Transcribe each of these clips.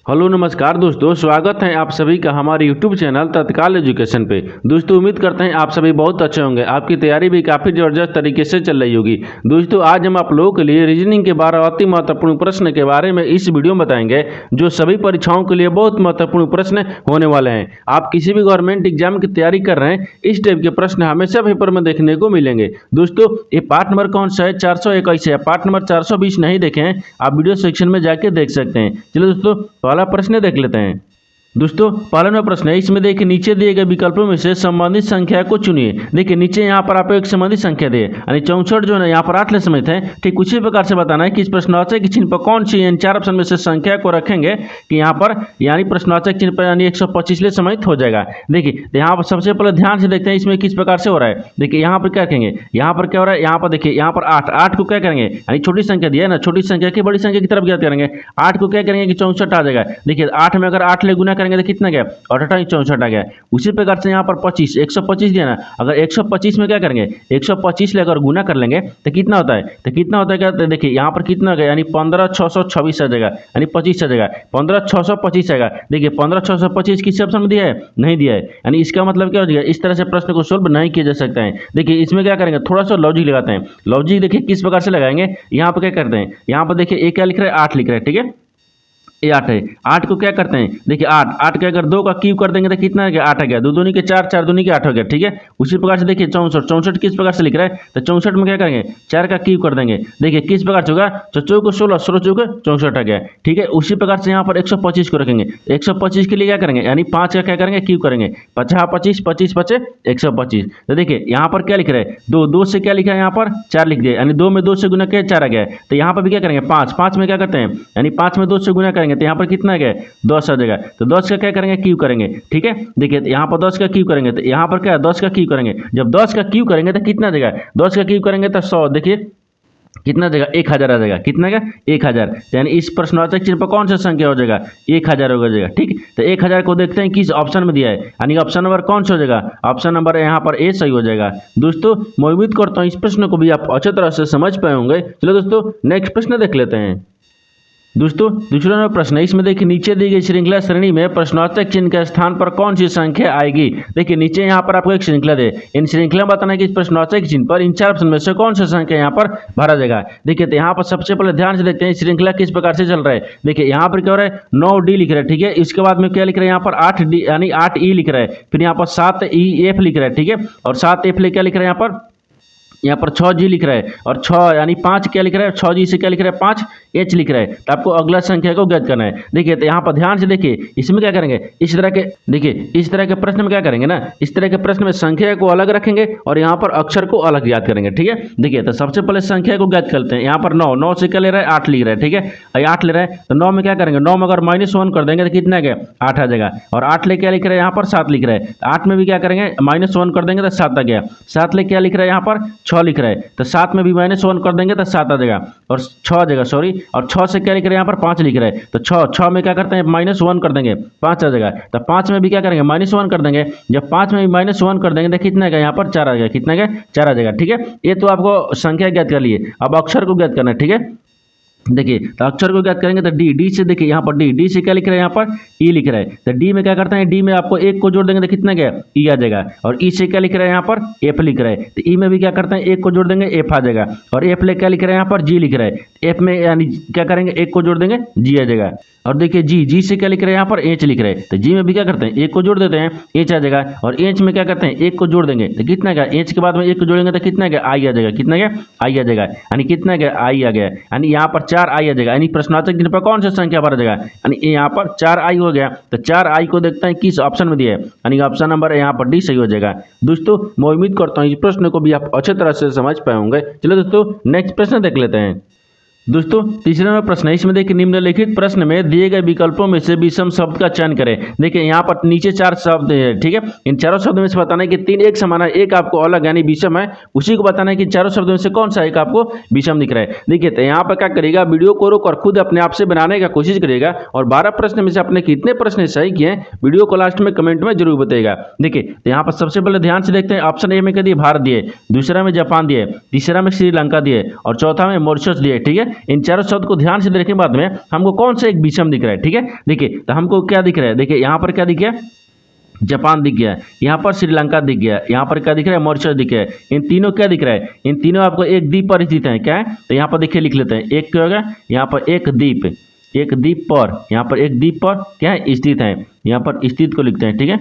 Hello नमस्कार दोस्तों, स्वागत है आप सभी का हमारे यूट्यूब चैनल तत्काल एजुकेशन पे। दोस्तों उम्मीद करते हैं आप सभी बहुत अच्छे होंगे, आपकी तैयारी भी काफ़ी ज़बरदस्त तरीके से चल रही होगी। दोस्तों आज हम आप लोगों के लिए रीजनिंग के 12 अति महत्वपूर्ण प्रश्न के बारे में इस वीडियो में बताएंगे, जो सभी परीक्षाओं के लिए बहुत महत्वपूर्ण प्रश्न होने वाले हैं। आप किसी भी गवर्नमेंट एग्जाम की तैयारी कर रहे हैं, इस टाइप के प्रश्न हमेशा पेपर में देखने को मिलेंगे। दोस्तों ये पार्ट नंबर कौन सा है? 421 है। पार्ट नंबर 420 नहीं देखे हैं, आप वीडियो सेक्शन में जाके देख सकते हैं। चलो दोस्तों पहला प्रश्न देख लेते हैं। दोस्तों पहला नंबर प्रश्न है, इसमें देखिए नीचे दिए गए विकल्पों में से संबंधित संख्या को चुनिए। देखिए नीचे यहाँ पर आपको एक संबंधित संख्या दिए, यानी 64 जो है यहाँ पर 8 ले समित है। ठीक उसी प्रकार से बताना है कि इस प्रश्नवाचक चिन्ह पर कौन सी इन चार ऑप्शन में से संख्या को रखेंगे कि यहाँ पर यानी प्रश्नवाचक चिन्ह पर यानी 125 ले समित हो जाएगा। देखिए यहाँ पर सबसे पहले ध्यान से देखते हैं इसमें किस प्रकार से हो रहा है। देखिए यहाँ पर क्या करेंगे, यहाँ पर क्या हो रहा है, यहाँ पर देखिए यहाँ पर 8 को क्या करेंगे, यानी छोटी संख्या दिया है ना, छोटी संख्या की बड़ी संख्या की तरफ क्या करेंगे, 8 को क्या करेंगे कि 64 आ जाएगा। देखिए 8 में अगर 8 ले गुना करेंगे तो कितना गया, 68 64 आ गया। उसी प्रकार से यहाँ पर 25 125 दिया ना, अगर 125 में क्या करेंगे, 125 ले अगर गुना कर लेंगे तो कितना होता है, क्या, तो देखिए यहाँ पर कितना गया, यानी 15626 आ जाएगा, यानी 25 आ जाएगा, 15625 आएगा। देखिए 15625 किसी ऑप्शन में दिया है, नहीं दिया है, यानी इसका मतलब क्या हो जाएगा, इस तरह से प्रश्न को सोल्व नहीं किया जा सकता है। देखिए इसमें क्या करेंगे, थोड़ा सा लॉजिक लगाते हैं। लॉजिक देखिए किस प्रकार से लगाएंगे, यहाँ पर क्या करते हैं, यहाँ पर देखिए क्या लिख रहा है, 8 लिख रहा है, ठीक है, ये 8 है। 8 को क्या करते हैं, देखिए 8 के अगर 2 का क्यूब कर देंगे तो कितना आ गया, 8 आ गया। 2 दूनी के 4, 4 दूनी के 8 हो गया, ठीक है। उसी प्रकार से देखिए 64 किस प्रकार से लिख रहा है, तो 64 में क्या करेंगे, 4 का क्यूब कर देंगे। देखिए किस प्रकार से होगा, 4 को 16, 16 चौक 64 आ गया, ठीक है। उसी प्रकार से यहाँ पर 125 को रखेंगे। 125 के लिए क्या करेंगे, यानी 5 का क्या करेंगे, क्यूब करेंगे। 50 25 25 5 125। तो देखिए यहाँ पर क्या लिख रहा है, 2 से क्या लिखा है, यहाँ पर 4 लिख दिया, यानी 2 में 2 से गुना किया 4 आ गया। तो यहाँ पर भी क्या करेंगे, 5 में क्या करते हैं, यानी 5 में 2 से गुना करेंगे तो यहाँ पर कितना गया, 10 आ जाएगा। तो 10 का क्या करेंगे, क्यू करेंगे, ठीक है। देखिए यहाँ पर 10 का क्यू करेंगे तो यहाँ पर क्या, 10 का क्यू करेंगे। जब 10 का क्यू करेंगे तो कितना देगा, 10 का क्यू करेंगे तो 100, देखिए कितना देगा, 1000 आ जाएगा। कितना का, 1000। यानी इस प्रश्नवाचक चिन्ह पर कौन सा संख्या हो जाएगा, 1000 हो जाएगा, ठीक। तो 1000 को देखते हैं किस ऑप्शन में दिया है, यानी ऑप्शन नंबर कौन सा हो जाएगा, ऑप्शन नंबर यहाँ पर ए सही हो जाएगा। दोस्तों मैं उम्मीद करता हूँ इस प्रश्न को भी आप अच्छे तरह से समझ पाए होंगे। चलो दोस्तों नेक्स्ट प्रश्न देख लेते हैं। दोस्तों दूसरा नंबर प्रश्न है, इसमें देखिए नीचे दी गई श्रृंखला श्रेणी में प्रश्नवाचक चिन्ह के स्थान पर कौन सी संख्या आएगी। देखिए नीचे यहाँ पर आपको एक श्रृंखला दे, इन श्रृंखला में बताना है कि इस प्रश्नवाचक चिन्ह पर इन चार ऑप्शन में से कौन सा संख्या यहाँ पर भरा जाएगा। देखिए तो यहाँ पर सबसे पहले ध्यान से देखते हैं श्रृंखला किस प्रकार से चल रहा है। देखिए यहाँ पर क्या हो रहा है, 9D लिख रहा है, ठीक है। इसके बाद में क्या लिख रहा है, यहाँ पर 8D यानी 8E लिख रहा है, फिर यहाँ पर 7EF लिख रहा है, ठीक है। और 7F ले क्या लिख रहा है, यहाँ पर 6G लिख रहा है, और 6 यानी 5 क्या लिख रहा है, 6G से क्या लिख रहा है, 5H लिख रहा है। तो आपको अगला संख्या को ज्ञात करना है। देखिए तो यहाँ पर ध्यान से देखिए, इसमें क्या करेंगे, इस तरह के देखिए इस तरह के प्रश्न में क्या करेंगे ना, इस तरह के प्रश्न में संख्या को अलग रखेंगे और यहाँ पर अक्षर को अलग याद करेंगे, ठीक है। देखिए तो सबसे पहले संख्या को ज्ञात करते हैं। यहाँ पर 9 से क्या ले रहा है, 8 लिख रहा है, ठीक है। 8 ले रहा है तो 9 में क्या करेंगे, 9 में अगर -1 कर देंगे तो कितना आ गया, 8 आ जाएगा। और 8 ले क्या लिख रहा है, यहाँ पर 7 लिख रहा है, 8 में भी क्या करेंगे, -1 कर देंगे तो 7 आ गया। 7 ले क्या लिख रहा है, यहाँ पर 6 लिख रहा है, तो 7 में भी -1 कर देंगे तो 7 आ जाएगा, और 6 आ जाएगा, सॉरी। और 6 से क्या लिख रहे हैं, यहाँ पर 5 लिख रहे हैं, तो 6 में क्या करते हैं, -1 कर देंगे, 5 आ जाएगा। तो 5 में भी क्या करेंगे, -1 कर देंगे। जब 5 में भी -1 कर देंगे तो कितना आएगा, यहाँ पर 4 आ जाएगा। कितना आएगा, 4 आ जाएगा, ठीक है। ये तो आपको संख्या ज्ञात कर लिए, अब अक्षर को ज्ञात करना है, ठीक है। देखिए तो अक्षर को ज्ञात करेंगे तो डी से देखिए यहाँ पर डी से क्या लिख रहा है, यहाँ पर ई लिख रहा है। तो डी में क्या करते हैं, डी में आपको 1 को जोड़ देंगे तो कितना गया, ई आ जाएगा। और ई से क्या लिख रहा है, यहाँ पर एफ लिख रहा है, तो ई में भी क्या करते हैं, 1 को जोड़ देंगे, एफ आ जाएगा। और एफ ले क्या लिख रहा है, यहाँ पर जी लिख रहा है, एफ में यानी क्या करेंगे, 1 को जोड़ देंगे, जी आ जाएगा। और देखिए जी से क्या लिख रहे हैं, यहाँ पर एच लिख रहे हैं, तो जी में भी क्या करते हैं, 1 को जोड़ देते हैं, एच आ जाएगा। और एच में क्या करते हैं, 1 को जोड़ देंगे तो कितना गया, एच के बाद में 1 को जोड़ेंगे तो कितना गया, आई आ जाएगा। कितना गया, आई आ जाएगा, यानी कितना गया, आई आ गया, यानी यहाँ पर 4 आई आ जाएगा। यानी प्रश्नवाचक चिन्ह पर कौन सा संख्या भरा जाएगा, यानी यहाँ पर 4 आई हो गया। तो 4 आई को देखते हैं किस ऑप्शन में दिया है, यानी ऑप्शन नंबर यहाँ पर डी सही हो जाएगा। दोस्तों मैं उम्मीद करता हूँ इस प्रश्न को भी आप अच्छे तरह से समझ पाए होंगे। चलो दोस्तों नेक्स्ट प्रश्न देख लेते हैं। दोस्तों तीसरा नंबर प्रश्न है, इसमें देखिए निम्नलिखित प्रश्न में दिए गए विकल्पों में से विषम शब्द का चयन करें। देखिए यहाँ पर नीचे 4 शब्द है, ठीक है। इन चारों शब्दों में से बताना है कि 3 एक समान है, एक आपको अलग यानी विषम है, उसी को बताना है कि चारों शब्दों में से कौन सा एक आपको विषम दिख रहा है। देखिए तो यहाँ पर क्या करिएगा, वीडियो को रोक और खुद अपने आप से बनाने का कोशिश करिएगा, और 12 प्रश्न में से आपने कितने प्रश्न सही किए हैं वीडियो को लास्ट में कमेंट में जरूर बताइएगा। देखिए तो यहाँ पर सबसे पहले ध्यान से देखते हैं, ऑप्शन ए में क्या दिए, भारत दिए, दूसरा में जापान दिए, तीसरा में श्रीलंका दिए, और चौथा में मॉरिशस दिए, ठीक है। इन चारों शब्द को ध्यान से देखने के बाद में हमको कौन सा एक विषम दिख रहा है, ठीक है। देखिए तो हमको क्या दिख रहा है, देखिए यहाँ पर क्या दिख गया, जापान दिख गया, यहाँ पर श्रीलंका दिख गया, यहाँ पर क्या दिख रहा है, मॉरिशस दिख गया है। इन तीनों क्या दिख रहा है, इन तीनों आपको एक द्वीप पर स्थित है, क्या है, तो यहाँ पर देखिए लिख लेते हैं, एक क्या होगा, यहाँ पर एक द्वीप पर, यहाँ पर एक द्वीप पर क्या है, स्थित है, यहाँ पर स्थित को लिखते हैं, ठीक है,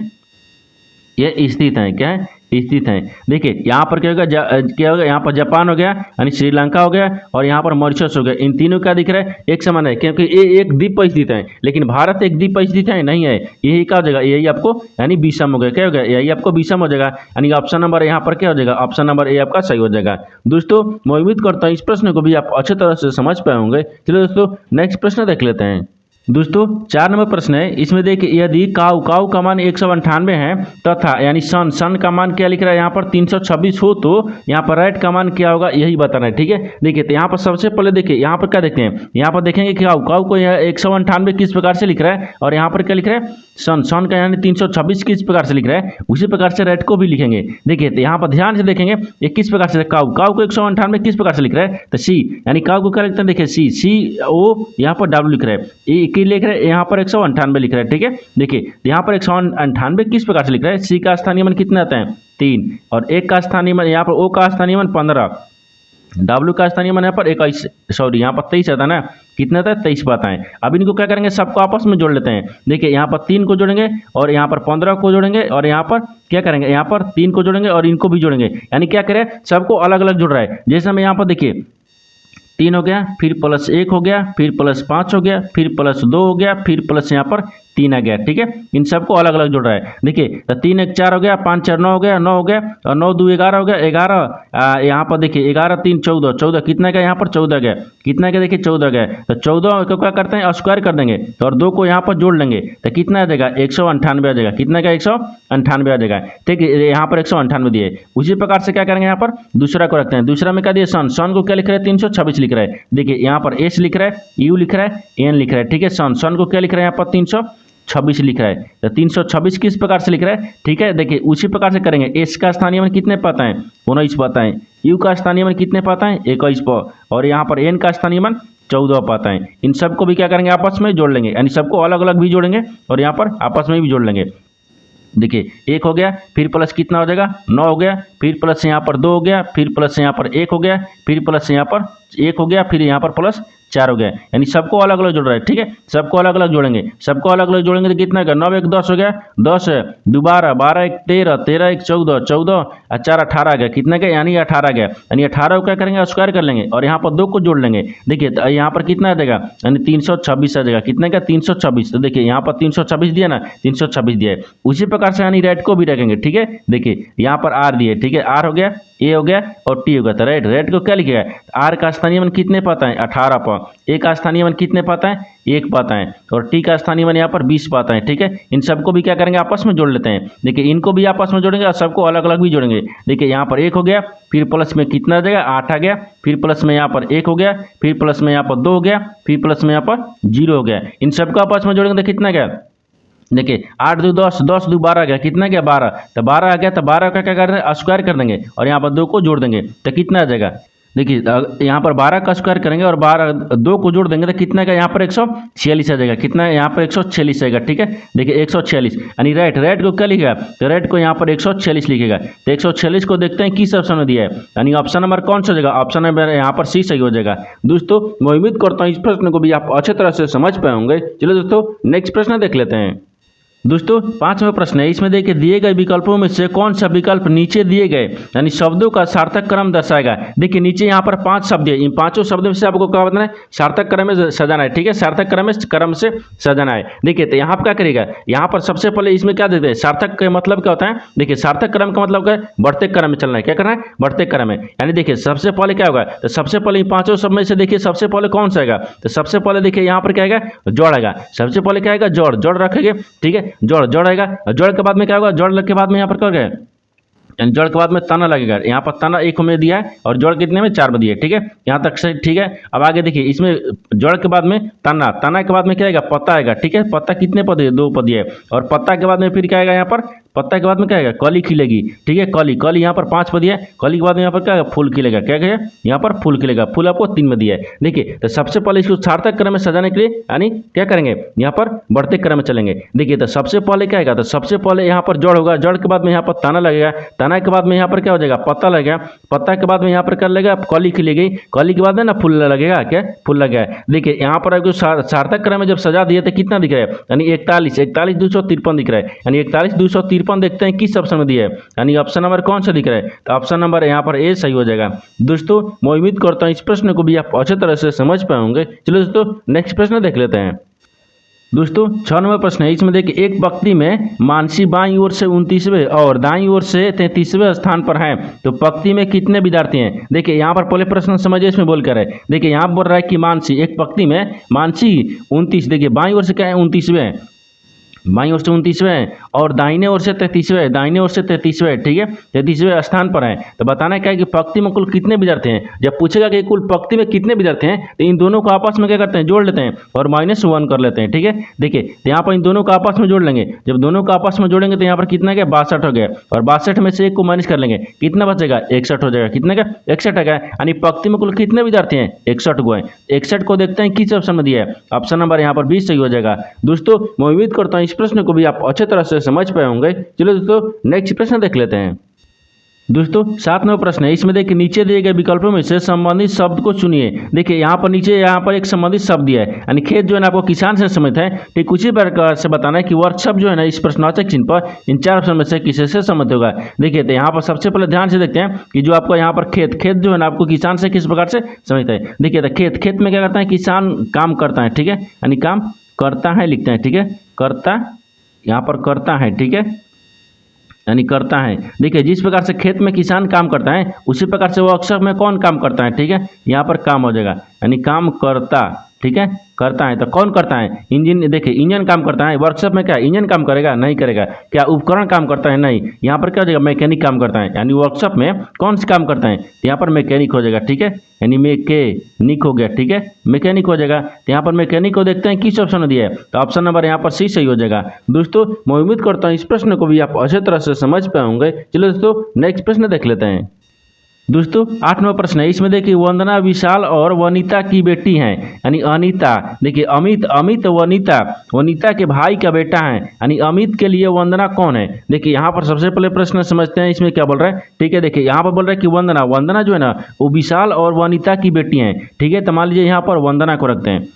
ये स्थित है, क्या है, स्थित है। देखिए यहाँ पर क्या होगा, क्या होगा, यहाँ पर जापान हो गया यानी श्रीलंका हो गया और यहाँ पर मॉरिशस हो गया। इन तीनों का दिख रहा है एक समान है, क्योंकि ये एक द्वीप पर स्थित है, लेकिन भारत एक द्वीप पर स्थित है नहीं है, यही क्या हो जाएगा, यही आपको यानी विषम हो गया, क्या हो गया, यही आपको विषम हो जाएगा, यानी ऑप्शन नंबर यहाँ पर क्या हो जाएगा, ऑप्शन नंबर ए आपका सही हो जाएगा। दोस्तों मैं उम्मीद करता हूँ इस प्रश्न को भी आप अच्छे तरह से समझ पाए होंगे। चलो दोस्तों नेक्स्ट प्रश्न देख लेते हैं। दोस्तों 4 नंबर प्रश्न है, इसमें देखिए यदि काऊ का मान 198 है तथा यानी सन का मान क्या लिख रहा है, यहाँ पर 326 हो तो यहाँ पर राइट का मान क्या होगा, यही बताना है, ठीक है। देखिए तो यहाँ पर सबसे पहले देखिए यहाँ पर क्या देखते हैं, यहाँ पर देखेंगे कि काऊ को 198 किस प्रकार से लिख रहा है और यहाँ पर क्या लिख रहा है, सन का यानी 326 किस प्रकार से लिख रहा है, उसी प्रकार से राइट को भी लिखेंगे। देखिए तो यहाँ पर ध्यान से देखेंगे ये किस प्रकार से काऊ को 198 किस प्रकार से लिख रहा है, तो सी यानी काऊ को क्या लिखते हैं, देखिए सी ओ यहाँ पर डब्ल्यू लिख रहा है, की लिख रहा है, यहाँ पर 198 लिख रहा है, ठीक है। देखिए यहाँ पर 198 किस प्रकार से लिख रहा है, सी का स्थानीय मान कितना आता है 3 और एक का स्थानीय मान यहाँ पर ओ का स्थानीय मान 15, डब्ल्यू का स्थानीय मान यहाँ पर 21, सॉरी यहाँ पर 23 आता है ना, कितना आता है 23 पाता है। अब इनको क्या करेंगे, सबको आपस में जोड़ लेते हैं। देखिए यहाँ पर 3 को जोड़ेंगे और यहाँ पर 15 को जोड़ेंगे और यहाँ पर क्या करेंगे, यहाँ पर 3 को जोड़ेंगे और इनको भी जोड़ेंगे, यानी क्या करें, सबको अलग अलग जोड़ रहा है। जैसे हमें यहाँ पर देखिए 3 हो गया, फिर प्लस 1 हो गया, फिर प्लस 5 हो गया, फिर प्लस 2 हो गया, फिर प्लस यहाँ पर 3 आ गया, ठीक है। इन सबको अलग अलग जोड़ रहा है। देखिए तो 3 1 4 हो गया, 5 4 9 हो गया, 9 हो गया और 9 2 11 हो गया, 11 यहाँ पर देखिए 11 3 14, 14 कितना का यहाँ पर 14 गया, कितना का देखिए 14 गया, तो 14 को क्या करते हैं, स्क्वायर कर देंगे और 2 को यहाँ पर जोड़ लेंगे तो कितना आ जाएगा, 198 आ जाएगा, कितना का 198 आ जाएगा, ठीक है। यहाँ पर 198 दिए, उसी प्रकार से क्या करेंगे, यहाँ पर दूसरा को रखते हैं। दूसरा में क्या दिए, सन को क्या लिख रहा है, 326 लिख रहा है। देखिए यहाँ पर एस लिख रहा है, यू लिख रहा है, एन लिख रहा है, ठीक है। सन को क्या लिख रहा है, यहाँ पर 326 लिख रहा है, तो 326 किस प्रकार से लिख रहा है, ठीक है। देखिए उसी प्रकार से करेंगे, एस का स्थानीय मान कितने पाता है, 19 पाता है, यू का स्थानीय मान कितने पाता है, 21 और यहाँ पर एन का स्थानीय मान 14 पाता है। इन सबको भी क्या करेंगे, आपस में जोड़ लेंगे, यानी सबको अलग अलग भी जोड़ेंगे और यहाँ पर आपस में भी जोड़ लेंगे। देखिए 1 हो गया, फिर प्लस कितना हो जाएगा, 9 हो गया, फिर प्लस यहाँ पर 2 हो गया, फिर प्लस यहाँ पर 1 हो गया, फिर प्लस यहाँ पर 1 हो गया, फिर यहाँ पर प्लस 4 हो गया, यानी सबको अलग अलग जोड़ रहा है, ठीक है। सबको अलग अलग जोड़ेंगे, सबको अलग अलग जोड़ेंगे तो कितना का 9 1 10 हो गया, 10 2 12, 12 1 13, 13 1 14, 14 और 4 18 गया, कितना का यानी 18 गया, यानी 18 को क्या करेंगे, स्क्वायर कर लेंगे और यहाँ पर 2 को जोड़ लेंगे। देखिए तो यहाँ पर कितना आ जाएगा, यानी 326 आ जाएगा, कितना का 326, तो देखिए यहाँ पर 326 दिया ना, 326 दिया है। उसी प्रकार से यानी राइट को भी रखेंगे, ठीक है। देखिए यहाँ पर आर दिए, ठीक है, आर हो गया, ए हो गया और टी हो गया, तो राइट को क्या लिखेगा, आर का स्थानीय मान कितने पाता है, 18 पर, ए का स्थानीय मान कितने पाता है, 1 पाता है और टी का स्थानीय मान यहाँ पर 20 पाता है, ठीक है। इन सबको भी क्या करेंगे, आपस में जोड़ लेते हैं। देखिए इनको भी आपस में जोड़ेंगे और सबको अलग अलग भी जोड़ेंगे। देखिए यहाँ पर 1 हो गया, फिर प्लस में कितना आ जाएगा, 8 आ गया, फिर प्लस में यहाँ पर 1 हो गया, फिर प्लस में यहाँ पर 2 हो गया, फिर प्लस में यहाँ पर 0 हो गया। इन सबको आपस में जोड़ेंगे तो कितना गया, देखिए 8 2 10, 10 2 12 गया, कितना गया 12, तो 12 आ गया, तो 12 का क्या कर रहे हैं, स्क्वायर कर देंगे और यहाँ पर 2 को जोड़ देंगे तो कितना आ जाएगा। देखिए यहाँ पर 12 का स्क्वायर करेंगे और 2 को जोड़ देंगे तो कितना का यहाँ पर 146 आ जाएगा, कितना है यहाँ पर 146 आएगा, ठीक है। देखिए 146 यानी राइट को क्या लिखेगा, तो राइट को यहाँ पर 146 लिखेगा। तो 146 को देखते हैं किस ऑप्शन में दिया है, यानी ऑप्शन नंबर कौन सा जगह, ऑप्शन नंबर यहाँ पर सी सही हो जाएगा। दोस्तों मैं उम्मीद करता हूँ इस प्रश्न को भी आप अच्छे तरह से समझ पाए होंगे। चलो दोस्तों नेक्स्ट प्रश्न देख लेते हैं। दोस्तों 5वां प्रश्न है, इसमें देखिए दिए गए विकल्पों में से कौन सा विकल्प नीचे दिए गए यानी शब्दों का सार्थक क्रम दर्शाएगा। देखिए नीचे यहाँ पर 5 शब्द है, इन 5 शब्दों में से आपको क्या बताना है, सार्थक क्रम में सजाना है, ठीक है। सार्थक क्रम से सजाना है। देखिए तो यहाँ पर क्या करेगा, यहाँ पर सबसे पहले इसमें क्या देते हैं, सार्थक का मतलब क्या होता है। देखिए सार्थक क्रम का मतलब क्या है, बढ़ते क्रम में चलना है, क्या करना है, बढ़ते क्रम में। यानी देखिए सबसे पहले क्या होगा, तो सबसे पहले इन 5 शब्द में से देखिए सबसे पहले कौन सा आएगा, तो सबसे पहले देखिए यहाँ पर क्या आएगा, जोड़ आएगा। सबसे पहले क्या आएगा, जोड़ रखेंगे, ठीक है, जोड़ आएगा। जोड़ के बाद में क्या होगा, जोड़ के बाद में यहाँ पर क्या होगा, यानी जोड़ के बाद में तना लगेगा। यहाँ पर तना 1 में दिया है और जोड़ कितने में 4 में दिया है, ठीक है, यहाँ तक से ठीक है। अब आगे देखिए इसमें जोड़ के बाद में तना के बाद में क्या आएगा, पत्ता आएगा, ठीक है। पत्ता कितने पद है, 2 पद है और पत्ता के बाद में फिर क्या आएगा, यहाँ पर पत्ता के बाद में क्या आएगा, कली खिलेगी। ठीक है, कली, कली यहाँ पर 5 में दिया है, कली के बाद में यहाँ पर क्या आएगा, फूल खिलेगा। क्या कहेगा, यहाँ पर फूल खिलेगा, फूल आपको 3 में दिया है। देखिए, तो सबसे पहले इसको सार्थक क्रम में सजाने के लिए यानी क्या करेंगे, यहाँ पर बढ़ते क्रम में चलेंगे। देखिए, तो सबसे पहले क्या आएगा, तो सबसे पहले यहाँ पर जड़ होगा, जड़ के बाद में यहाँ पर तना लगेगा, तना के बाद में यहाँ पर क्या हो जाएगा, पत्ता लगेगा, पत्ता के बाद में यहाँ पर क्या लगेगा, कली खिलेगी, कली के बाद में ना फूल लगेगा। क्या, फूल लगेगा। देखिए, यहाँ पर आपको सार्थक क्रम में जब सजा दिए तो कितना दिख रहा है, यानी 41, 41,253 दिख रहा है, यानी 41,253 देखते हैं किस ऑप्शन में दिया है, यानी ऑप्शन नंबर कौन सा दिख रहा है, तो ऑप्शन नंबर यहाँ पर ए सही हो जाएगा। दोस्तों, मैं उम्मीद करता हूँ इस प्रश्न को भी आप अच्छे तरह से समझ पाए होंगे। चलो दोस्तों, नेक्स्ट प्रश्न देख लेते हैं। दोस्तों, 6 नंबर प्रश्न है, इसमें देखिए, एक पंक्ति में मानसी बाईं ओर से 29वें और दाईं ओर से 33वें स्थान पर है, तो पंक्ति में कितने विद्यार्थी हैं। देखिए, यहाँ पर पहले प्रश्न समझिए, इसमें बोल कर है। देखिए, यहाँ बोल रहा है कि मानसी, एक पंक्ति में मानसी 29, देखिए बाईं ओर से क्या है, 29वें, बाईं ओर से 29वें और दाहिने ओर से 33वें, दाहिने ओर से 33वें। ठीक है, 33वें स्थान पर है। तो बताना क्या है कि पंक्ति में कुल कितने विद्यार्थी हैं। जब पूछेगा कि कुल पंक्ति में कितने विद्यार्थी हैं, तो इन दोनों को आपस में क्या करते हैं, जोड़ लेते हैं और -1 कर लेते हैं। ठीक है, देखिए, तो यहाँ पर इन दोनों को आपस में जोड़ लेंगे। जब दोनों को आपस में जोड़ेंगे तो यहाँ पर कितना क्या, 62 हो गया, और 62 में से एक को माइनस कर लेंगे, कितना बचेगा, 61 हो जाएगा। कितना का, 61 है। यानी पंक्ति में कुल कितने विद्यार्थी हैं, 61 को है। 61 को देखते हैं किस ऑप्शन में दिया है, ऑप्शन नंबर यहाँ पर 20 सही हो जाएगा। दोस्तों, मैं उम्मीद करता हूँ इस प्रश्न को भी आप अच्छे तरह से समझ पाए होंगे। चलो दोस्तों, नेक्स्ट प्रश्न देख लेते हैं। दोस्तों, 7 नंबर प्रश्न है, इसमें देखिए, नीचे दिए गए विकल्पों में से संबंधित शब्द को चुनिए। देखिए, यहाँ पर नीचे यहाँ पर एक संबंधित शब्द दिया है, यानी खेत जो है ना आपको किसान से संबंधित है। ठीक उसी प्रकार से बताना है कि वर्कशॉप जो है ना इस प्रश्नवाचक चिन्ह पर इन 4 ऑप्शन में से किसी से संबंधित होगा। देखिए, तो यहाँ पर सबसे पहले ध्यान से देखते हैं कि जो आपको यहाँ पर खेत, खेत जो है ना आपको किसान से किस प्रकार से संबंधित है। देखिए, तो खेत, खेत में क्या करता है, किसान काम करता है। ठीक है, यानी काम करता है लिखते हैं। ठीक है, करता, यहाँ पर करता है। ठीक है, यानी करता है। देखिए, जिस प्रकार से खेत में किसान काम करता है उसी प्रकार से वर्कशॉप में कौन काम करता है। ठीक है, यहाँ पर काम हो जाएगा, यानी काम करता। ठीक है, करता है, तो कौन करता है, इंजन। देखिए, इंजन काम करता है, वर्कशॉप में क्या इंजन काम करेगा, नहीं करेगा। क्या उपकरण काम करता है, नहीं। यहाँ पर क्या हो जाएगा, मैकेनिक काम करता है, यानी वर्कशॉप में कौन से काम करता है, यहाँ पर मैकेनिक हो जाएगा। ठीक है, यानी मैकेनिक हो गया। ठीक है, मैकेनिक हो जाएगा। तो यहाँ पर मैकेनिक को देखते हैं किस ऑप्शन में दिया है, तो ऑप्शन नंबर यहाँ पर सी सही हो जाएगा। दोस्तों, मैं उम्मीद करता हूँ इस प्रश्न को भी आप अच्छे तरह से समझ पाए होंगे। चलो दोस्तों, नेक्स्ट प्रश्न देख लेते हैं। दोस्तों, 8 नंबर प्रश्न है, इसमें देखिए, वंदना विशाल और वनीता की बेटी हैं, यानी अनीता। देखिए, अमित, अमित वनीता, वनीता के भाई का बेटा है, यानी अमित के लिए वंदना कौन है। देखिए, यहाँ पर सबसे पहले प्रश्न समझते हैं इसमें क्या बोल रहा है। ठीक है, देखिए, यहाँ पर बोल रहा है कि वंदना, वंदना जो है ना वो विशाल और वनीता की बेटी हैं। ठीक है, तो मान लीजिए यहाँ पर वंदना को रखते हैं,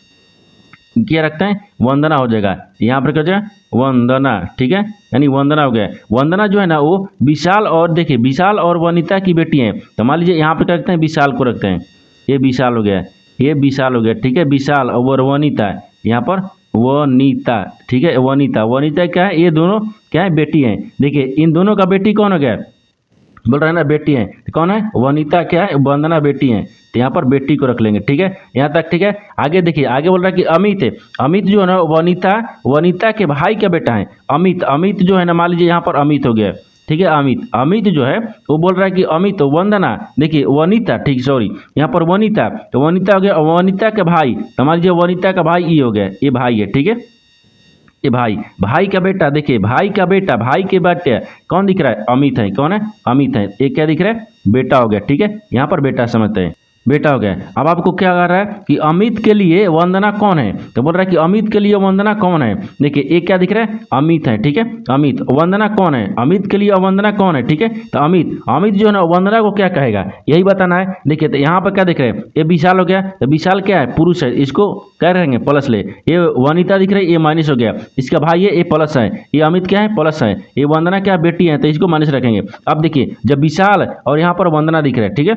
क्या रखते हैं, वंदना हो जाएगा। यहाँ पर क्या हो जाएगा, वंदना। ठीक है, यानी वंदना हो गया। वंदना जो है ना वो विशाल और, देखिए, विशाल और वनीता की बेटी है। तो मान लीजिए यहाँ पर क्या रखते हैं, विशाल को रखते हैं, ये विशाल हो गया, ये विशाल हो गया। ठीक है, विशाल और वनीता, यहाँ पर वनीता। ठीक है, वनीता, वनीता क्या है, ये दोनों क्या है, बेटी हैं। देखिए, इन दोनों का बेटी कौन हो गया, बोल रहा है ना बेटी है, तो कौन है, वनीता क्या है, वंदना बेटी है। तो यहाँ पर बेटी को रख लेंगे। ठीक है, यहाँ तक ठीक है। आगे देखिए, आगे बोल रहा है कि अमित है, अमित जो है ना वनीता, वनीता के भाई का बेटा है। अमित, अमित जो है ना मान लीजिए यहाँ पर अमित हो गया। ठीक है, अमित, अमित जो है वो बोल रहा है कि अमित वंदना, देखिए वनीता, ठीक, सॉरी, यहाँ पर वनीता, तो वनीता हो गया, वनीता के भाई, तो मान लीजिए वनीता का भाई ये हो गया, ये भाई है। ठीक है, ये भाई, भाई का बेटा, देखिए भाई का बेटा, भाई के बेटे कौन दिख रहा है, अमित है। कौन है, अमित है। ये क्या दिख रहा है, बेटा हो गया। ठीक है, यहाँ पर बेटा समझते हैं, बेटा हो गया। अब आपको क्या कह रहा है कि अमित के लिए वंदना कौन है, तो बोल रहा है कि अमित के लिए वंदना कौन है। देखिए, एक क्या दिख रहा है, अमित है। ठीक है, अमित, वंदना कौन है, अमित के लिए वंदना कौन है। ठीक है, तो अमित, अमित जो है ना वंदना को क्या कहेगा, यही बताना है। देखिए, तो यहाँ पर क्या दिख रहा है, ये विशाल हो गया, तो विशाल क्या है, पुरुष है, इसको क्या रहेंगे, प्लस ले। ये वनीता दिख रहा है, ये माइनस हो गया, इसका भाई है, ये प्लस है। ये अमित क्या है, प्लस है। ये वंदना क्या बेटी है, तो इसको माइनस रखेंगे। अब देखिए, जब विशाल और यहाँ पर वंदना दिख रहा है। ठीक है,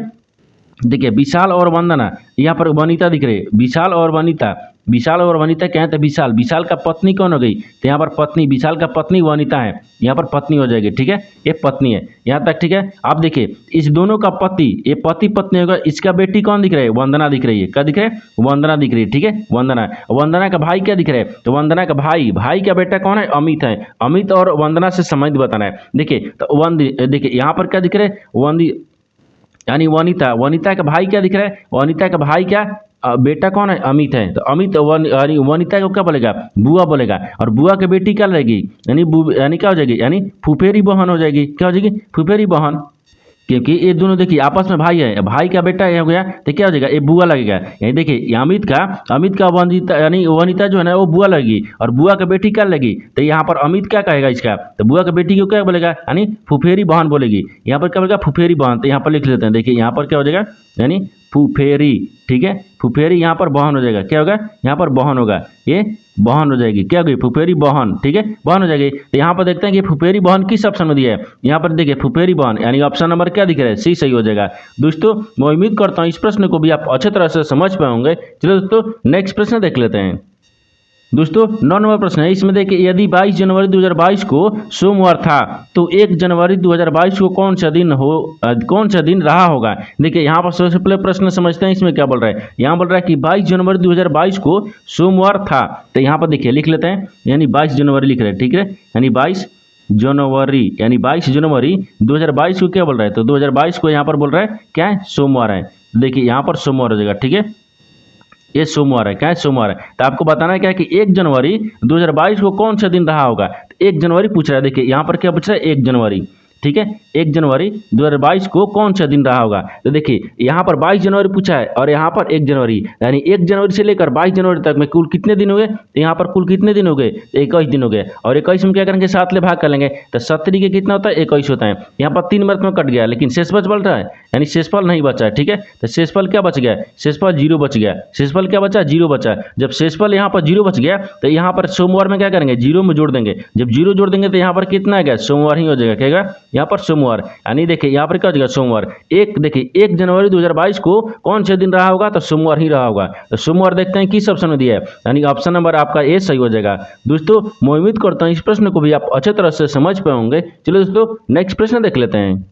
देखिए, विशाल और वंदना, यहाँ पर वनीता दिख रही है, विशाल और वनीता, विशाल और वनीता क्या है, तो विशाल, विशाल का पत्नी कौन हो गई, तो यहाँ पर पत्नी, विशाल का पत्नी वनीता है, यहाँ पर पत्नी हो जाएगी। ठीक है, ये पत्नी है, यहाँ तक ठीक है। आप देखिए, इस दोनों का पति, ये पति पत्नी होगा, इसका बेटी कौन दिख रहा है, वंदना दिख रही है। क्या दिख रहा है, वंदना दिख रही है। ठीक है, वंदना, वंदना का भाई क्या दिख रहा है, तो वंदना का भाई, भाई का बेटा कौन है, अमित है। अमित और वंदना से संबंध बताना है। देखिए, तो देखिए यहाँ पर क्या दिख रहा है, यानी वनीता, वनीता का भाई क्या दिख रहा है, वनीता का भाई क्या, बेटा कौन है, अमित है, तो अमित यानी वनिता को क्या बोलेगा, बुआ बोलेगा, और बुआ की बेटी क्या लगेगी, यानी क्या हो जाएगी, यानी फुफेरी बहन हो जाएगी। क्या हो जाएगी, फुफेरी बहन, क्योंकि ये दोनों देखिए आपस में भाई है, भाई का बेटा ये हो गया तो क्या हो जाएगा, ये बुआ लगेगा। यानी देखिए अमित का वनिता यानी वनिता जो है ना वो बुआ लगेगी, और बुआ का बेटी क्या लगेगी, तो यहाँ पर अमित क्या कहेगा इसका, तो बुआ का बेटी को क्या बोलेगा, यानी फुफेरी बहन बोलेगी। यहाँ पर क्या बोलेगा, फुफेरी बहन, तो यहाँ पर लिख लेते हैं। देखिए यहाँ पर क्या हो जाएगा, यानी फुफेरी, ठीक है, फुफेरी यहाँ पर बहन हो जाएगा। क्या होगा, यहाँ पर बहन होगा, ये बहन हो जाएगी। क्या होगी, फुफेरी बहन, ठीक है, बहन हो जाएगी। तो यहाँ पर देखते हैं कि फुफेरी बहन किस ऑप्शन में दिया है। यहाँ पर देखिए फुफेरी बहन, यानी ऑप्शन नंबर क्या दिख रहा है, सी सही हो जाएगा। दोस्तों मैं उम्मीद करता हूँ इस प्रश्न को भी आप अच्छे तरह से समझ पाए होंगे। चलो दोस्तों नेक्स्ट प्रश्न देख लेते हैं। दोस्तों 9 नंबर प्रश्न है, इसमें देखिए यदि 22 जनवरी 2022 को सोमवार था तो 1 जनवरी 2022 को कौन सा दिन रहा होगा। देखिए यहाँ पर सबसे पहले प्रश्न समझते हैं इसमें क्या बोल रहा है। यहाँ बोल रहा है कि 22 जनवरी 2022 को सोमवार था, तो यहाँ पर देखिए लिख लेते हैं, यानी 22 जनवरी लिख रहे हैं, ठीक है, यानी 22 जनवरी, यानी 22 जनवरी 2022 को क्या बोल रहा है, तो 2022 को यहाँ पर बोल रहा है क्या है, सोमवार है। देखिए यहाँ पर सोमवार हो जाएगा, ठीक है, ये सोमवार है, क्या है, सोमवार है। तो आपको बताना है क्या कि 1 जनवरी 2022 को कौन सा दिन रहा होगा। तो 1 जनवरी पूछ रहा है, देखिए यहाँ पर क्या पूछ रहा है, 1 जनवरी, ठीक है, 1 जनवरी 2022 को कौन सा दिन रहा होगा। तो देखिए यहाँ पर 22 जनवरी पूछा है और यहाँ पर 1 जनवरी, यानी 1 जनवरी से लेकर 22 जनवरी तक में कुल कितने दिन हो गए, तो यहाँ पर कुल कितने दिन हो गए, 21 दिन हो गए। और 21 में क्या करेंगे, 7 ले भाग कर लेंगे, तो 70 के कितना होता है, 21 होता है। यहाँ पर 3 मिनट में कट गया, लेकिन शेषफल बच रहा है, यानी शेषफल नहीं बचा है, ठीक है, तो शेषफल क्या बच गया, शेषफल 0 बच गया। शेषफल क्या बचा, 0 बचा। जब शेषफल यहाँ पर 0 बच गया तो यहाँ पर सोमवार में क्या करेंगे, 0 में जोड़ देंगे। जब 0 जोड़ देंगे तो यहाँ पर कितना आ गया, सोमवार ही हो जाएगा। क्या यहाँ पर सोमवार, यानी देखिए यहाँ पर क्या हो जाएगा, सोमवार। देखिए 1 जनवरी 2022 को कौन से दिन रहा होगा, तो सोमवार ही रहा होगा। तो सोमवार देखते हैं किस ऑप्शन में दिया है, यानी ऑप्शन नंबर आपका ए सही हो जाएगा। दोस्तों मैं उम्मीद करता हूँ इस प्रश्न को भी आप अच्छे तरह से समझ पाए होंगे। चलो दोस्तों नेक्स्ट प्रश्न देख लेते हैं।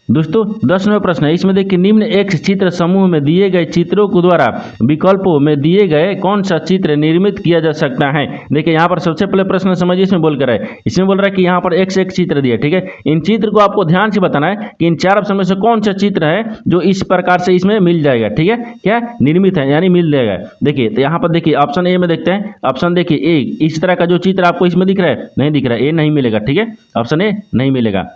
दोस्तों 10 नंबर प्रश्न है, इसमें देखिए निम्न एक चित्र समूह में दिए गए चित्रों के द्वारा विकल्पों में दिए गए कौन सा चित्र निर्मित किया जा सकता है। देखिए यहाँ पर सबसे पहले प्रश्न समझिए, इसमें बोल कर है, इसमें बोल रहा है कि यहाँ पर एक से एक चित्र दिया, ठीक है। इन चित्र को आपको ध्यान से बताना है कि इन 4 ऑप्शन में से कौन सा चित्र है जो इस प्रकार से इसमें मिल जाएगा, ठीक है, क्या निर्मित है, यानी मिल जाएगा। देखिए तो यहाँ पर देखिए ऑप्शन ए में देखते हैं, ऑप्शन देखिए ए, इस तरह का जो चित्र आपको इसमें दिख रहा है, नहीं दिख रहा है, ए नहीं मिलेगा, ठीक है, ऑप्शन ए नहीं मिलेगा,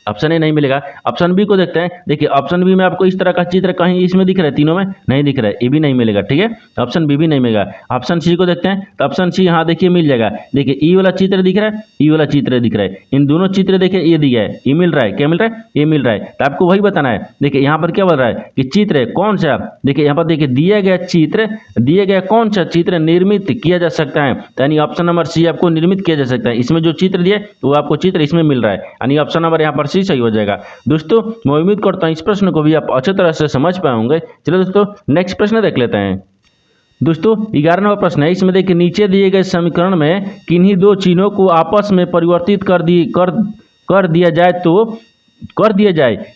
ऑप्शन ए नहीं मिलेगा। ऑप्शन बी को देखते हैं, देखिए ऑप्शन बी में आपको इस तरह का चित्र कहीं इसमें दिख रहा है, तीनों में नहीं दिख रहा है, ये भी नहीं मिलेगा, ठीक है, ऑप्शन बी भी नहीं मिलेगा। ऑप्शन सी को देखते हैं, तो ऑप्शन सी यहाँ देखिए मिल जाएगा। देखिए ई वाला चित्र दिख रहा है, ई वाला चित्र दिख रहा है, इन दोनों चित्र देखिए ये दिया है, ये मिल रहा है, क्या मिल रहा है, ये मिल रहा है। तो आपको वही बताना है। देखिए यहाँ पर क्या बोल रहा है कि चित्र कौन सा, देखिए यहाँ पर देखिए दिया गया चित्र, दिया गया कौन सा चित्र निर्मित किया जा सकता है, यानी ऑप्शन नंबर सी आपको निर्मित किया जा सकता है। इसमें जो चित्र दिया वो आपको चित्र इसमें मिल रहा है, यानी ऑप्शन नंबर यहाँ पर सी सही हो जाएगा। दोस्तों मैं उम्मीद करता हूं इस प्रश्न को भी आप अच्छे तरह से समझ पाए होंगे। चलो दोस्तों नेक्स्ट प्रश्न देख लेते हैं। दोस्तों 11 नंबर प्रश्न है, इसमें देखिए नीचे दिए गए समीकरण में किन्हीं 2 चिन्हों को आपस में परिवर्तित कर दिया जाए तो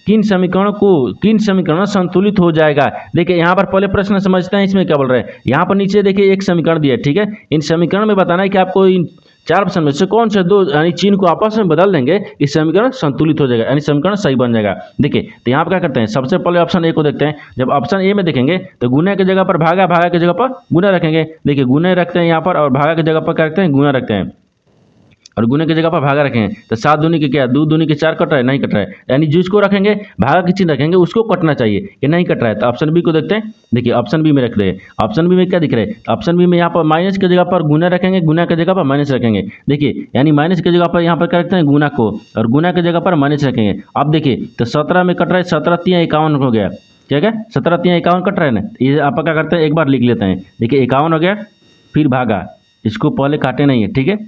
किन समीकरण संतुलित हो जाएगा। देखिए यहाँ पर पहले प्रश्न समझते हैं इसमें क्या बोल रहे हैं। यहाँ पर नीचे देखिए एक समीकरण दिया है, ठीक है, इन समीकरण में बताना है कि आपको इन 4 ऑप्शन में से कौन से 2 यानी चिन्ह को आपस में बदल देंगे, इस समीकरण संतुलित हो जाएगा, यानी समीकरण सही बन जाएगा। देखिए तो यहाँ पर क्या करते हैं, सबसे पहले ऑप्शन ए को देखते हैं। जब ऑप्शन ए में देखेंगे तो गुना की जगह पर भागा, भागा की जगह पर गुना रखेंगे। देखिए गुना रखते हैं यहाँ पर, और भागा की जगह पर क्या रखते हैं, गुना रखते हैं, और गुने की जगह पर भागा रखेंगे। तो 7 दूनी के क्या, 2 दूनी के 4 कट रहा है, नहीं कट रहा है, यानी जिसको रखेंगे भागा की चिन्ह रखेंगे उसको कटना चाहिए, ये नहीं कट रहा है। तो ऑप्शन बी को देखते हैं। देखिए ऑप्शन बी में रख दे, ऑप्शन बी में क्या दिख रहा है, ऑप्शन बी में यहाँ पर माइनस की जगह पर गुना रखेंगे, गुना की जगह पर माइनस रखेंगे। देखिए यानी माइनस की जगह पर यहाँ पर क्या रखते हैं, गुना को, और गुना की जगह पर माइनस रखेंगे। अब देखिए तो 17 में कट रहा है, 17 3 51 हो गया, ठीक है, 17 3 51 कट रहा है ना। ये आप क्या करते हैं, एक बार लिख लेते हैं। देखिए 51 हो गया, फिर भागा, इसको पहले काटे नहीं है, ठीक है।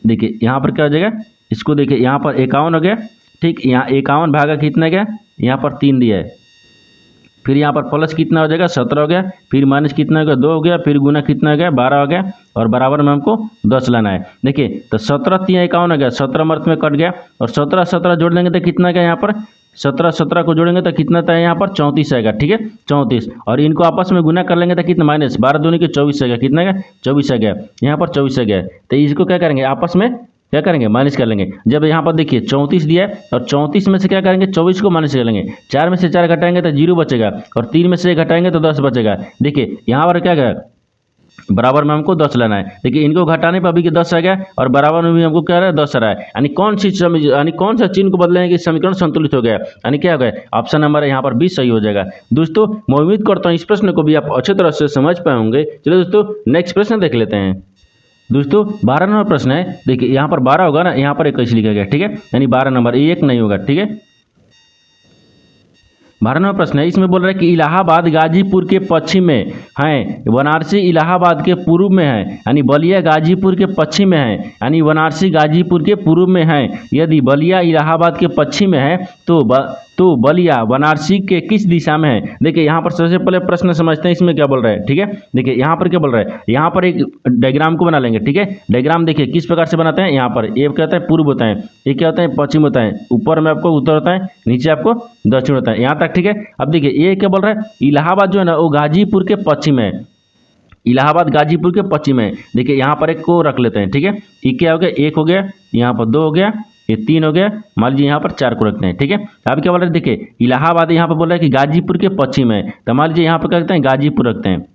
देखिए यहाँ पर क्या हो जाएगा, इसको देखिए यहाँ पर 51 हो गया, ठीक, यहाँ 51 भागा कितना गया, यहाँ पर 3 दिया है, फिर यहाँ पर प्लस कितना हो जाएगा, 17 हो गया, फिर माइनस कितना हो गया, 2 हो गया, फिर गुना कितना हो गया, 12 हो गया, और बराबर में हमको 10 लाना है। देखिए तो 17 3 51 हो गया, 17 मर्थ में कट गया, और 17 17 जोड़ देंगे तो कितना गया, यहाँ पर 17 17 को जोड़ेंगे तो कितना था, यहाँ पर 34 आएगा, ठीक है, 34, और इनको आपस में गुना कर लेंगे तो कितना, माइनस 12 दूनी के 24 आएगा, कितना गया, 24 आ गया, यहाँ पर 24 आ गया। तो इसको क्या करेंगे, आपस में क्या करेंगे, माइनस कर लेंगे। जब यहाँ पर देखिए 34 दिया है और 34 में से क्या करेंगे, 24 को माइनस कर लेंगे। 4 में से 4 घटाएंगे तो 0 बचेगा और 3 में से 1 घटाएंगे तो 10 बचेगा। देखिए यहाँ पर क्या है, बराबर में हमको 10 लेना है। देखिए इनको घटाने पर अभी 10 आ गया और बराबर में भी हमको क्या रहा है, 10 आ रहा है। यानी कौन सा चिन्ह को बदलेंगे कि समीकरण संतुलित हो गया, यानी क्या हो गया, ऑप्शन नंबर यहाँ पर 20 सही हो जाएगा। दोस्तों मैं उम्मीद करता हूँ इस प्रश्न को भी आप अच्छे तरह से समझ पाए होंगे। चलो दोस्तों नेक्स्ट प्रश्न देख लेते हैं। दोस्तों 12 नंबर प्रश्न है। देखिए यहाँ पर 12 होगा ना, यहाँ पर 21 लिखा गया, ठीक है, यानी 12 नंबर, ये 1 नहीं होगा, ठीक है। 12 नंबर प्रश्न है, इसमें बोल रहा है कि इलाहाबाद गाजीपुर के पश्चिम में है, वाराणसी इलाहाबाद के पूर्व में है, यानी बलिया गाजीपुर के पश्चिम में है, यानी वाराणसी गाजीपुर के पूर्व में है। यदि बलिया इलाहाबाद के पश्चिम में है तो बलिया वाराणसी के किस दिशा में है। देखिए यहाँ पर सबसे पहले प्रश्न समझते हैं इसमें क्या बोल रहा है, ठीक है। देखिए यहाँ पर क्या बोल रहा है, यहाँ पर एक डायग्राम को बना लेंगे, ठीक है। डायग्राम देखिए किस प्रकार से बनाते हैं। यहाँ पर ये क्या होता है, पूर्व होता है, ये क्या होता है, पश्चिम होता है, ऊपर में आपको उत्तर होता है, नीचे आपको दक्षिण होता है, यहाँ तक, ठीक है। अब देखिए ये क्या बोल रहा है, इलाहाबाद जो है ना वो गाजीपुर के पश्चिम है, इलाहाबाद गाजीपुर के पश्चिम है। देखिए यहाँ पर एक को रख लेते हैं, ठीक है। ये क्या हो गया, 1 हो गया, यहाँ पर 2 हो गया, ये 3 हो गया, मान लीजिए यहाँ पर 4 को रखते हैं, ठीक है। अब क्या बोल रहे हैं, देखिए इलाहाबाद यहाँ पर बोल रहा है कि गाजीपुर के पश्चिम है, तो मान लीजिए यहाँ पर क्या करते हैं, गाजीपुर रखते हैं।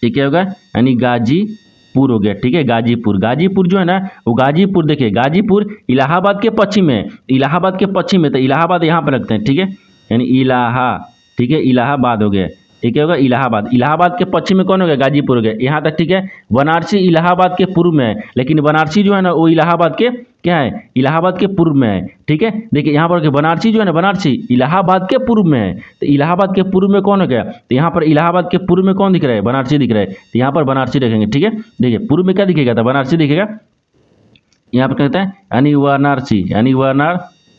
ये क्या होगा, यानी गाजीपुर हो गया, ठीक है। गाजीपुर जो है ना वो गाजीपुर, देखिए गाजीपुर इलाहाबाद के पश्चिम में, इलाहाबाद के पश्चिम में, तो इलाहाबाद यहाँ पर रखते हैं, ठीक है, यानी ठीक है, इलाहाबाद हो गया। ये क्या होगा, इलाहाबाद, इलाहाबाद के पश्चिम में कौन हो गया, गाजीपुर हो गया, यहाँ तक, ठीक है। वाराणसी इलाहाबाद के पूर्व में है, लेकिन वाराणसी जो है ना वो इलाहाबाद के क्या है, इलाहाबाद के पूर्व में है, ठीक है। देखिए यहाँ पर बनारसी जो है ना, बनारसी इलाहाबाद के पूर्व में है, तो इलाहाबाद के पूर्व में कौन हो गया, तो यहाँ पर इलाहाबाद के पूर्व में कौन दिख रहा है, बनारसी दिख रहा है, तो यहाँ पर बनारसी रखेंगे, ठीक है। देखिए पूर्व में क्या दिखेगा, तो बनारसी दिखेगा, यहाँ पर कहते हैं यानी वाराणसी, यानी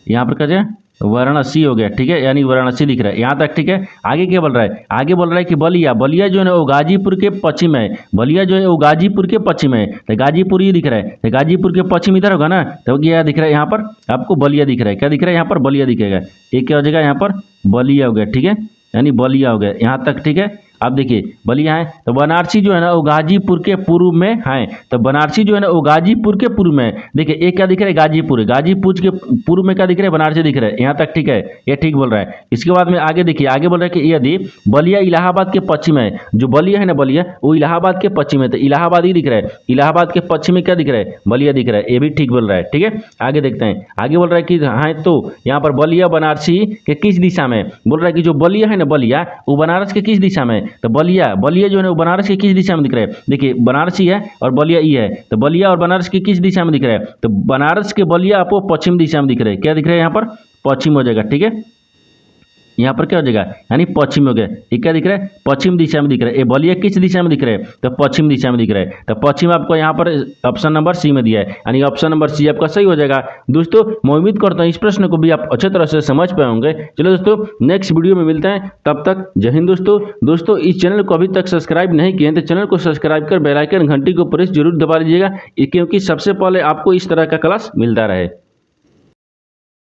यहाँ पर कहते हैं वाराणसी हो गया, ठीक है, यानी वाराणसी दिख रहा है, यहाँ तक, ठीक है। आगे क्या बोल रहा है, आगे बोल रहा है कि बलिया जो है ना वो गाजीपुर के पश्चिम है, बलिया जो है वो गाजीपुर के पश्चिम है, तो गाजीपुर ये दिख रहा है, तो गाजीपुर के पश्चिम इधर होगा ना, तो क्या दिख रहा है, यहाँ पर आपको बलिया दिख रहा है, क्या दिख रहा है, यहाँ पर बलिया दिखेगा, ये क्या हो जाएगा, यहाँ पर बलिया हो गया, ठीक है, यानी बलिया हो गया, यहाँ तक, ठीक है। अब देखिए बलिया है, तो बनारसी जो है ना वो गाजीपुर के पूर्व में है, तो बनारसी जो है ना वो गाजीपुर के पूर्व में है। देखिए एक क्या दिख रहा है, गाजीपुर के पूर्व में क्या दिख रहा है, बनारसी दिख रहा है, यहाँ तक, ठीक है, ये ठीक बोल रहा है। इसके बाद में आगे देखिए, आगे बोल रहा है कि यदि बलिया इलाहाबाद के पश्चिम है, जो बलिया है ना, बलिया वो इलाहाबाद के पश्चिम है, तो इलाहाबाद ही दिख रहा है, इलाहाबाद के पश्चिम में क्या दिख रहा है, बलिया दिख रहा है, ये भी ठीक बोल रहा है, ठीक है। आगे देखते हैं, आगे बोल रहा है कि हाँ, तो यहाँ पर बलिया बनारसी के किस दिशा में, बोल रहा है कि जो बलिया है ना, बलिया वो बनारस के किस दिशा में, तो बलिया जो है ना वो बनारस के किस दिशा में दिख रहा है। देखिए बनारसी है और बलिया ई है, तो बलिया और बनारस की किस दिशा में दिख रहा है, तो बनारस के बलिया आपको पश्चिम दिशा में दिख रहा है, क्या दिख रहा है, यहाँ पर पश्चिम हो जाएगा, ठीक है। यहाँ पर क्या हो जाएगा, यानी पश्चिम हो गया, ये क्या दिख रहा है, पश्चिम दिशा में दिख रहा है। ये बलिया किस दिशा में दिख रहा है, तो पश्चिम दिशा में दिख रहा है, तो पश्चिम आपको यहाँ पर ऑप्शन नंबर सी में दिया है, यानी ऑप्शन नंबर सी आपका सही हो जाएगा। दोस्तों मैं उम्मीद करता हूँ इस प्रश्न को भी आप अच्छे तरह से समझ पाए होंगे। चलो दोस्तों नेक्स्ट वीडियो में मिलते हैं, तब तक जय हिंद। दोस्तों इस चैनल को अभी तक सब्सक्राइब नहीं किए हैं तो चैनल को सब्सक्राइब कर बेल आइकन घंटी को प्रेस जरूर दबा लीजिएगा, क्योंकि सबसे पहले आपको इस तरह का क्लास मिलता रहे।